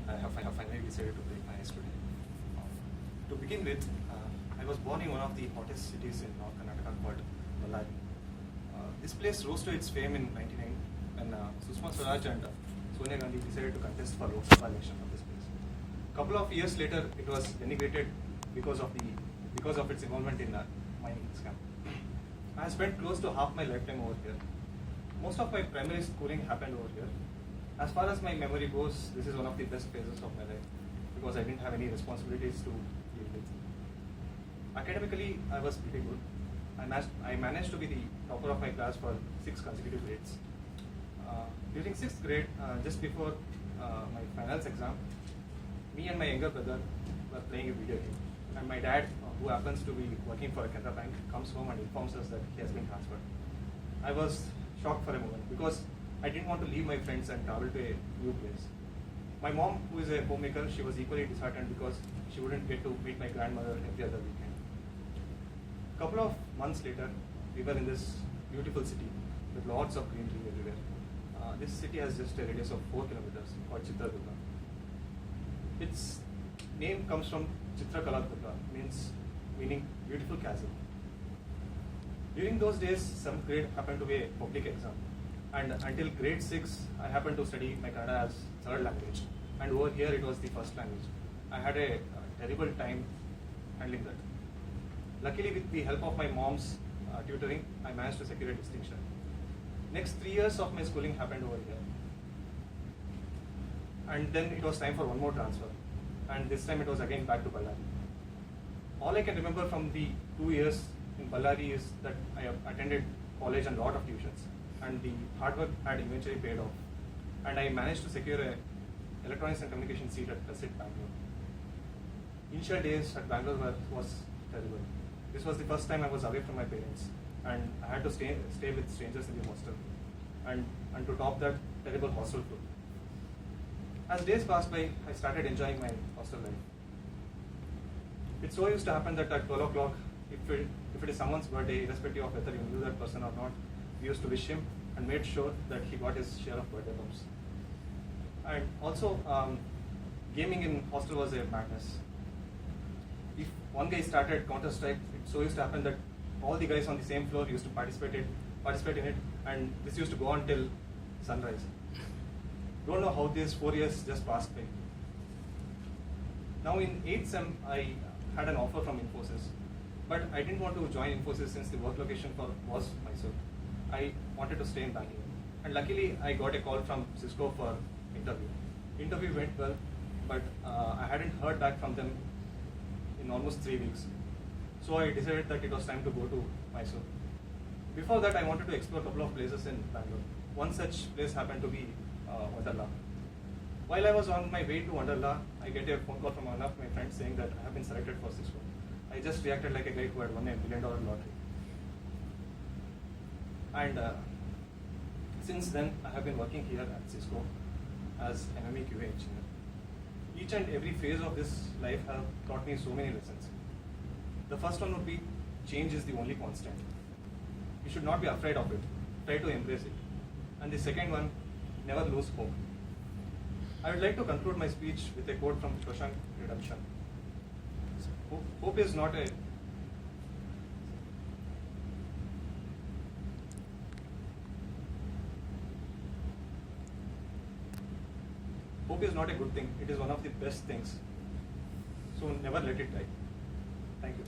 I have finally decided to break my ice today. To begin with, I was born in one of the hottest cities in North Karnataka called Ballari. This place rose to its fame in 1999 when Sushma Swaraj and Sonia Gandhi decided to contest for Lok Sabha election from this place. Couple of years later, it was denigrated because of its involvement in mining scam. I have spent close to half my lifetime over here. Most of my primary schooling happened over here. As far as my memory goes, this is one of the best phases of my life because I didn't have any responsibilities to deal with. Academically, I was pretty good. I managed to be the topper of my class for 6 consecutive grades. During 6th grade, just before my finals exam, me and my younger brother were playing a video game. And my dad, who happens to be working for a Canara Bank, comes home and informs us that he has been transferred. I was shocked for a moment because I didn't want to leave my friends and travel to a new place. My mom, who is a homemaker, she was equally disheartened because she wouldn't get to meet my grandmother every other weekend. Couple of months later, we were in this beautiful city with lots of greenery everywhere. This city has just a radius of 4 kilometers called Chitradurga. Its name comes from Chitrakaladurga, meaning beautiful castle. During those days, 7th grade happened to be a public exam, and until grade 6, I happened to study my Kannada as 3rd language, and over here it was the 1st language. I had a terrible time handling that. Luckily, with the help of my mom's tutoring, I managed to secure a distinction. Next 3 years of my schooling happened over here, and then it was time for one more transfer, and this time it was again back to Ballari. All I can remember from the 2 years in Ballari is that I attended college and lot of tuitions, and the hard work had eventually paid off, and I managed to secure a electronics and communication seat at Presit Bangalore. Initial days at Bangalore was terrible. This was the first time I was away from my parents, and I had to stay with strangers in the hostel, and to top that, terrible hostel food. As days passed by, I started enjoying my hostel life. It so used to happen that at 12 o'clock, if it is someone's birthday, irrespective of whether you knew that person or not, we used to wish him and made sure that he got his share of birthday bumps. And also, gaming in hostel was a madness. If one guy started Counter-Strike, it so used to happen that all the guys on the same floor used to participate in it, and this used to go on till sunrise. Don't know how these 4 years just passed by. Now in 8th sem, I had an offer from Infosys, but I didn't want to join Infosys since the work location was Mysore. I wanted to stay in Bangalore, and luckily I got a call from Cisco for interview. Interview went well, but I hadn't heard back from them in almost 3 weeks. So I decided that it was time to go to Mysore. Before that, I wanted to explore a couple of places in Bangalore. One such place happened to be Wonderla. While I was on my way to Wonderla, I get a phone call from one of my friends saying that I have been selected for Cisco. I just reacted like a guy who had won $1 million lottery. And since then, I have been working here at Cisco as an MME QA engineer. Each and every phase of this life have taught me so many lessons. The first one would be, change is the only constant. You should not be afraid of it. Try to embrace it. And the second one, never lose hope. I would like to conclude my speech with a quote from Shawshank Redemption. Hope is not a good thing. It is one of the best things. So never let it die. Thank you.